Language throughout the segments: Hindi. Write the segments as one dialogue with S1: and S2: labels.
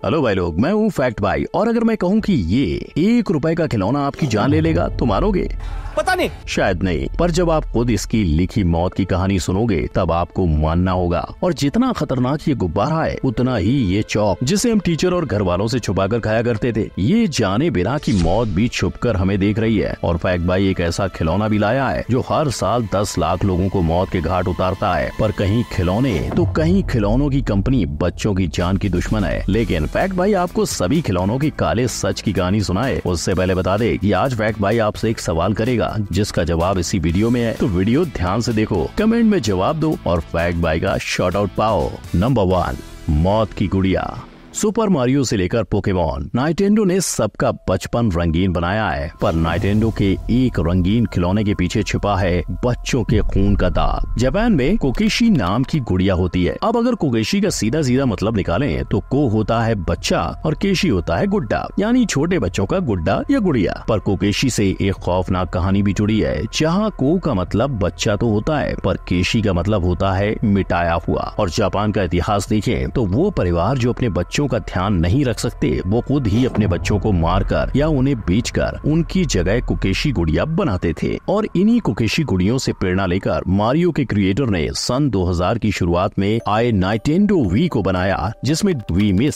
S1: हेलो भाई लोग, मैं हूँ फैक्ट भाई। और अगर मैं कहूँ कि ये 1 रुपए का खिलौना आपकी जान ले लेगा तो मानोगे?
S2: पता नहीं,
S1: शायद नहीं, पर जब आप खुद इसकी लिखी मौत की कहानी सुनोगे तब आपको मानना होगा। और जितना खतरनाक ये गुब्बारा है उतना ही ये चौक, जिसे हम टीचर और घर वालों से छुपाकर खाया करते थे, ये जाने बिना कि मौत भी छुपकर हमें देख रही है। और फैक्ट भाई एक ऐसा खिलौना भी लाया है जो हर साल 10 लाख लोगों को मौत के घाट उतारता है। पर कहीं खिलौने तो कहीं खिलौनों की कंपनी बच्चों की जान की दुश्मन है। लेकिन फैक्ट भाई आपको सभी खिलौनों की काले सच की कहानी सुनाए उससे पहले बता दे कि आज फैक्ट भाई आपसे एक सवाल करेगा जिसका जवाब इसी वीडियो में है। तो वीडियो ध्यान से देखो, कमेंट में जवाब दो और फैक्ट भाई का शॉर्ट आउट पाओ। नंबर 1, मौत की गुड़िया। सुपर मारियो से लेकर पोकेमॉन, नाइटेंडो ने सबका बचपन रंगीन बनाया है। पर नाइटेंडो के एक रंगीन खिलौने के पीछे छिपा है बच्चों के खून का दाग। जापान में कोकेशी नाम की गुड़िया होती है। अब अगर कोकेशी का सीधा सीधा मतलब निकालें तो को होता है बच्चा और केशी होता है गुड्डा, यानी छोटे बच्चों का गुड्डा या गुड़िया। पर कोकेशी से एक खौफनाक कहानी भी जुड़ी है, जहाँ को का मतलब बच्चा तो होता है पर केशी का मतलब होता है मिटाया हुआ। और जापान का इतिहास देखें तो वो परिवार जो अपने बच्चों का ध्यान नहीं रख सकते वो खुद ही अपने बच्चों को मारकर या उन्हें बेचकर उनकी जगह कोकेशी गुड़िया बनाते थे। और इन्हीं कोकेशी गुड़ियों से प्रेरणा लेकर मारियो के क्रिएटर ने सन 2000 की शुरुआत में आए नाइटेंडो वी को बनाया, जिसमें वी मिस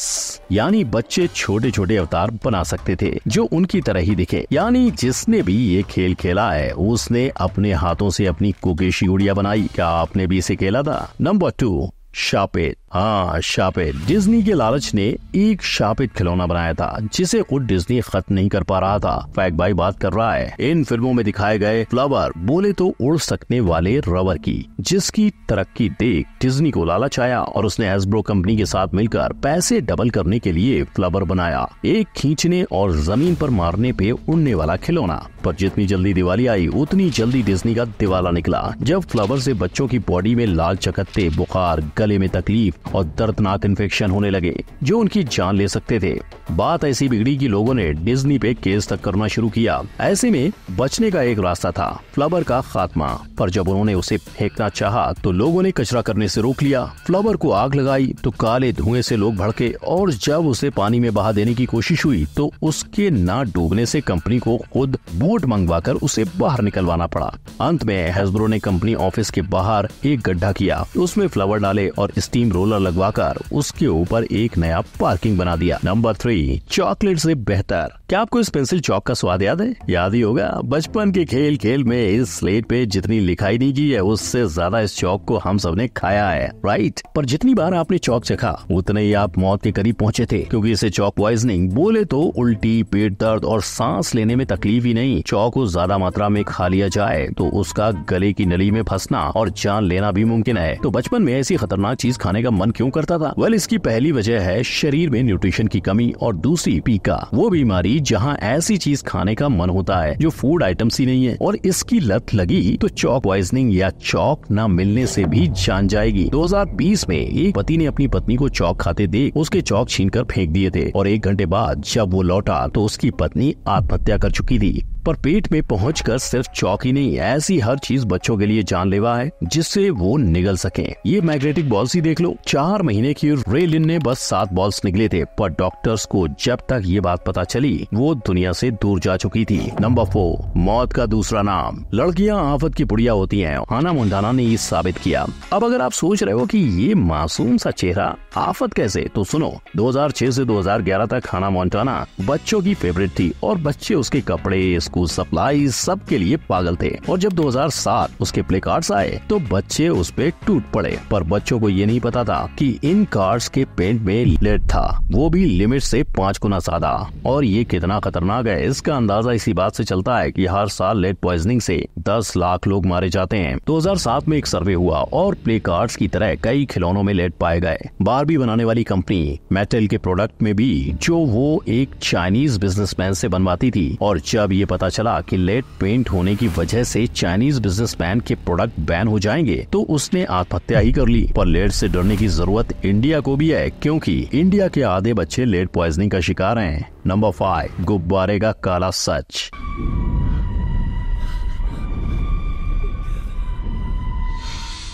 S1: यानी बच्चे छोटे छोटे अवतार बना सकते थे जो उनकी तरह ही दिखे। यानी जिसने भी ये खेल खेला है उसने अपने हाथों से अपनी कोकेशी गुड़िया बनाई। क्या आपने भी इसे खेला था? नंबर 2, शार्पेट। हाँ, शार्पेट। डिज्नी के लालच ने एक शार्पेट खिलौना बनाया था जिसे खुद डिज्नी खत्म नहीं कर पा रहा था। फैक्ट भाई बात कर रहा है इन फिल्मों में दिखाए गए फ्लावर, बोले तो उड़ सकने वाले रबर की, जिसकी तरक्की देख डिज्नी को लालच आया और उसने हैस्ब्रो कंपनी के साथ मिलकर पैसे डबल करने के लिए फ्लावर बनाया, एक खींचने और जमीन पर मारने पे उड़ने वाला खिलौना। पर जितनी जल्दी दिवाली आई उतनी जल्दी डिज्नी का दिवाला निकला, जब फ्लावर से बच्चों की बॉडी में लाल चकत्ते, बुखार, गले में तकलीफ और दर्दनाक इन्फेक्शन होने लगे जो उनकी जान ले सकते थे। बात ऐसी बिगड़ी कि लोगों ने डिज्नी पे केस तक करना शुरू किया। ऐसे में बचने का एक रास्ता था, फ्लावर का खात्मा। पर जब उन्होंने उसे फेंकना चाहा तो लोगों ने कचरा करने से रोक लिया। फ्लावर को आग लगाई तो काले धुएं से लोग भड़के और जब उसे पानी में बहा देने की कोशिश हुई तो उसके ना डूबने से कंपनी को खुद बोट मंगवाकर उसे बाहर निकलवाना पड़ा। अंत में हैस्ब्रो ने कंपनी ऑफिस के बाहर एक गड्ढा किया, उसमें फ्लावर डाले और स्टीम रोलर लगवाकर उसके ऊपर एक नया पार्किंग बना दिया। नंबर 3, चॉकलेट से बेहतर। क्या आपको इस पेंसिल चॉक का स्वाद याद है? याद ही होगा, बचपन के खेल खेल में इस स्लेट पे जितनी लिखाई नहीं की है उससे ज्यादा इस चॉक को हम सबने खाया है, राइट? पर जितनी बार आपने चॉक चखा उतने ही आप मौत के करीब पहुंचे थे, क्योंकि इसे चॉक पॉइजनिंग बोले तो उल्टी, पेट दर्द और सांस लेने में तकलीफ ही नहीं, चॉक को ज्यादा मात्रा में खा लिया जाए तो उसका गले की नली में फंसना और जान लेना भी मुमकिन है। तो बचपन में ऐसी खतरनाक चीज खाने का मन क्यों करता था? वेल, इसकी पहली वजह है शरीर में न्यूट्रिशन की कमी और दूसरी पीका, वो बीमारी जहां ऐसी चीज खाने का मन होता है जो फूड आइटम्स ही नहीं है। और इसकी लत लगी तो चॉक पॉइजनिंग या चॉक न मिलने से भी जान जाएगी। 2020 में एक पति ने अपनी पत्नी को चॉक खाते देख उसके चॉक छीनकर फेंक दिए थे और 1 घंटे बाद जब वो लौटा तो उसकी पत्नी आत्महत्या कर चुकी थी। पर पेट में पहुंचकर सिर्फ चौक ही नहीं, ऐसी हर चीज बच्चों के लिए जानलेवा है जिससे वो निगल सके। ये मैग्नेटिक बॉल्स ही देख लो, 4 महीने की रेलिन ने बस 7 बॉल्स निकले थे, पर डॉक्टर्स को जब तक ये बात पता चली वो दुनिया से दूर जा चुकी थी। नंबर 4, मौत का दूसरा नाम। लड़कियां आफत की पुड़िया होती हैं, हाना मोंटाना ने ये साबित किया। अब अगर आप सोच रहे हो कि ये मासूम सा चेहरा आफत कैसे, तो सुनो, 2006 से 2011 तक हाना मोंटाना बच्चों की फेवरेट थी और बच्चे उसके कपड़े, स्कूल सप्लाई सबके लिए पागल थे। और जब 2007 उसके प्ले कार्ड्स आए तो बच्चे उस पे टूट पड़े। पर बच्चों को ये नहीं पता था कि इन कार्ड्स के पेंट में लेड था, वो भी लिमिट से 5 गुना ज्यादा। और ये कितना खतरनाक है इसका अंदाजा इसी बात से चलता है कि हर साल लेड पॉइजनिंग से 10 लाख लोग मारे जाते हैं। 2007 में एक सर्वे हुआ और प्ले कार्ड्स की तरह कई खिलौनों में लेड पाए गए। बारबी बनाने वाली कंपनी मेटल के प्रोडक्ट में भी, जो वो एक चाइनीज बिजनेसमैन से बनवाती थी। और जब ये पता चला कि लेड पेंट होने की वजह से चाइनीज बिजनेसमैन के प्रोडक्ट बैन हो जाएंगे तो उसने आत्महत्या ही कर ली। पर लेड से डरने की जरूरत इंडिया को भी है, क्योंकि इंडिया के आधे बच्चे लेड पॉइजनिंग का शिकार हैं। नंबर 5, गुब्बारे का काला सच।
S3: Thank you.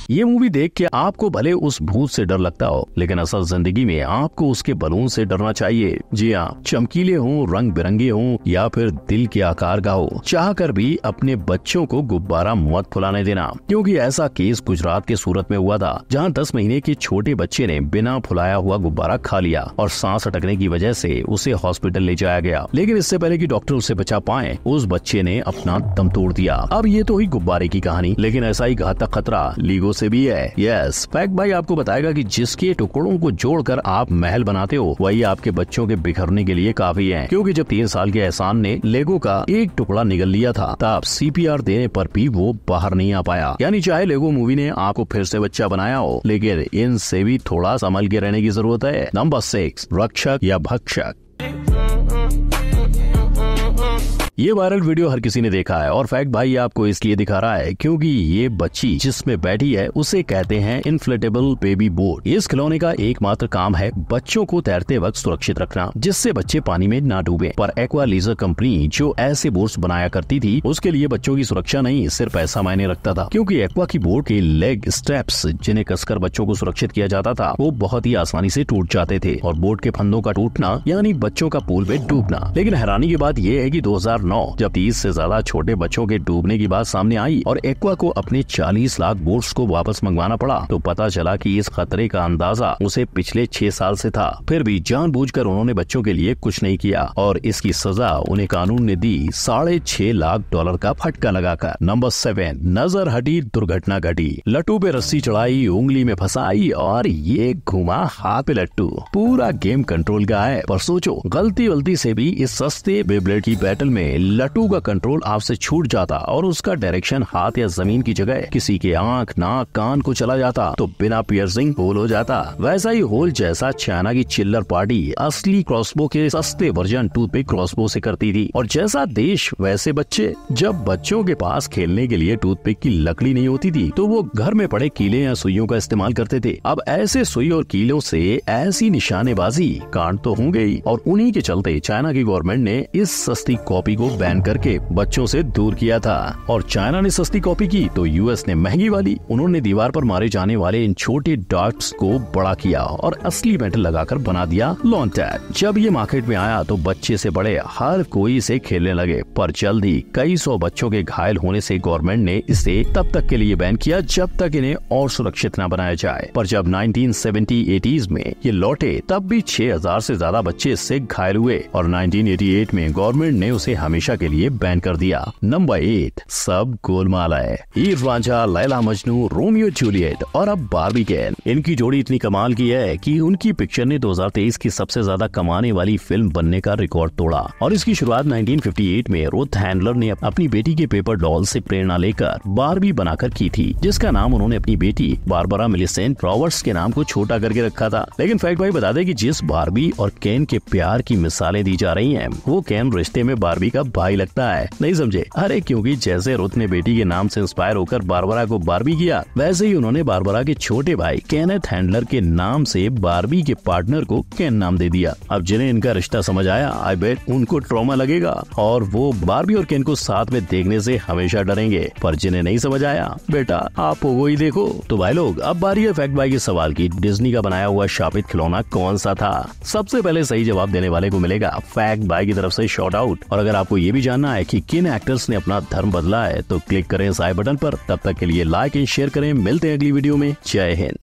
S1: ये मूवी देख के आपको भले उस भूत से डर लगता हो, लेकिन असल जिंदगी में आपको उसके बलून से डरना चाहिए। जी हाँ, चमकीले हो, रंग बिरंगे हो या फिर दिल के आकार का हो, चाह कर भी अपने बच्चों को गुब्बारा मत फुलाने देना, क्योंकि ऐसा केस गुजरात के सूरत में हुआ था, जहाँ 10 महीने के छोटे बच्चे ने बिना फुलाया हुआ गुब्बारा खा लिया और सांस अटकने की वजह से उसे हॉस्पिटल ले जाया गया। लेकिन इससे पहले कि डॉक्टर उसे बचा पाए, उस बच्चे ने अपना दम तोड़ दिया। अब ये तो हुई गुब्बारे की कहानी, लेकिन ऐसा ही घातक खतरा लीगो से भी है। यस, फैक्ट भाई आपको बताएगा कि जिसके टुकड़ों को जोड़कर आप महल बनाते हो, वही आपके बच्चों के बिखरने के लिए काफी है। क्योंकि जब 3 साल के एहसान ने लेगो का एक टुकड़ा निगल लिया था, तब CPR देने पर भी वो बाहर नहीं आ पाया। यानी चाहे लेगो मूवी ने आपको फिर से बच्चा बनाया हो, लेकिन इनसे भी थोड़ा संभल के रहने की जरूरत है। नंबर 6, रक्षक या भक्षक। ये वायरल वीडियो हर किसी ने देखा है और फैक्ट भाई आपको इसलिए दिखा रहा है क्योंकि ये बच्ची जिसमें बैठी है उसे कहते हैं इन्फ्लेटेबल बेबी बोट। इस खिलौने का एकमात्र काम है बच्चों को तैरते वक्त सुरक्षित रखना, जिससे बच्चे पानी में ना डूबे। पर एक्वा लीजर कंपनी जो ऐसे बोट्स बनाया करती थी, उसके लिए बच्चों की सुरक्षा नहीं सिर्फ पैसा मायने रखता था, क्योंकि एक्वा की बोट के लेग स्टेप्स जिन्हें कसकर बच्चों को सुरक्षित किया जाता था, वो बहुत ही आसानी से टूट जाते थे और बोट के फंदों का टूटना यानी बच्चों का पूल में डूबना। लेकिन हैरानी की बात यह है कि 2009 जब 30 से ज्यादा छोटे बच्चों के डूबने की बात सामने आई और एक्वा को अपने 40 लाख बोट्स को वापस मंगवाना पड़ा, तो पता चला कि इस खतरे का अंदाजा उसे पिछले 6 साल से था। फिर भी जानबूझकर उन्होंने बच्चों के लिए कुछ नहीं किया और इसकी सजा उन्हें कानून ने दी $6.5 लाख का फटका लगाकर। नंबर 7, नजर हटी दुर्घटना घटी। लट्टू पे रस्सी चढ़ाई, उंगली में फंसाई और ये घुमा हाथ पे लट्टू। पूरा गेम कंट्रोल का है, पर सोचो गलती से भी इस सस्ते बेब्लेड की बैटल में लट्टू का कंट्रोल आपसे छूट जाता और उसका डायरेक्शन हाथ या जमीन की जगह किसी के आंख, नाक, कान को चला जाता तो बिना पियर्सिंग होल हो जाता। वैसा ही होल जैसा चाइना की चिल्लर पार्टी असली क्रॉसबो के सस्ते वर्जन टूथपिक क्रॉसबो से करती थी। और जैसा देश वैसे बच्चे। जब बच्चों के पास खेलने के लिए टूथपिक की लकड़ी नहीं होती थी, तो वो घर में पड़े कीले या सुइयों का इस्तेमाल करते थे। अब ऐसे सुई और कीलों से ऐसी निशानेबाजी कांड तो होंगे ही, और उन्हीं के चलते चाइना की गवर्नमेंट ने इस सस्ती कॉपी को बैन करके बच्चों से दूर किया था। और चाइना ने सस्ती कॉपी की तो यूएस ने महंगी वाली। उन्होंने दीवार पर मारे जाने वाले इन छोटे डॉट्स को बड़ा किया और असली मेटल लगाकर बना दिया लॉन टैग। जब ये मार्केट में आया तो बच्चे से बड़े हर कोई इसे खेलने लगे, पर जल्द ही कई 100 बच्चों के घायल होने से गवर्नमेंट ने इसे तब तक के लिए बैन किया जब तक इन्हें और सुरक्षित न बनाया जाए। पर जब 1970-80s में ये लौटे, तब भी 6000 से ज्यादा बच्चे इससे घायल हुए और 1988 में गवर्नमेंट ने उसे हमेशा के लिए बैन कर दिया। नंबर 8, सब गोलमाल है। हीर रांझा, लैला मजनू, रोमियो जूलियट और अब बार्बी केन। इनकी जोड़ी इतनी कमाल की है कि उनकी पिक्चर ने 2023 की सबसे ज्यादा कमाने वाली फिल्म बनने का रिकॉर्ड तोड़ा। और इसकी शुरुआत 1958 में रुथ हैंडलर ने अपनी बेटी के पेपर डॉल से प्रेरणा लेकर बार्बी बनाकर की थी, जिसका नाम उन्होंने अपनी बेटी बारबरा मिलिसेंट रॉबर्ट्स के नाम को छोटा करके रखा था। लेकिन फैक्ट भाई बता दे कि जिस बार्बी और केन के प्यार की मिसालें दी जा रही हैं, वो केन रिश्ते में बार्बी का भाई लगता है। नहीं समझे? अरे क्योंकि जैसे रुथ ने बेटी के नाम से इंस्पायर होकर बारबरा को बार्बी किया, वैसे ही उन्होंने बारबरा के छोटे भाई केनेथ हैंडलर के नाम से बार्बी के पार्टनर को केन नाम दे दिया। अब जिन्हें इनका रिश्ता समझ आया, आई बेट उनको ट्रॉमा लगेगा और वो बार्बी और केन को साथ में देखने से हमेशा डरेंगे। पर जिन्हें नहीं समझ आया, बेटा आप वो ही देखो। तो भाई लोग, अब बारी है फैक्ट भाई के सवाल की। डिज्नी का बनाया हुआ शापित खिलौना कौन सा था? सबसे पहले सही जवाब देने वाले को मिलेगा फैक्ट भाई की तरफ से शॉट आउट। और अगर आपको ये भी जानना है कि किन एक्टर्स ने अपना धर्म बदला है, तो क्लिक करें इस आई बटन पर। तब तक के लिए लाइक एंड शेयर करें। मिलते हैं अगली वीडियो में। जय हिंद।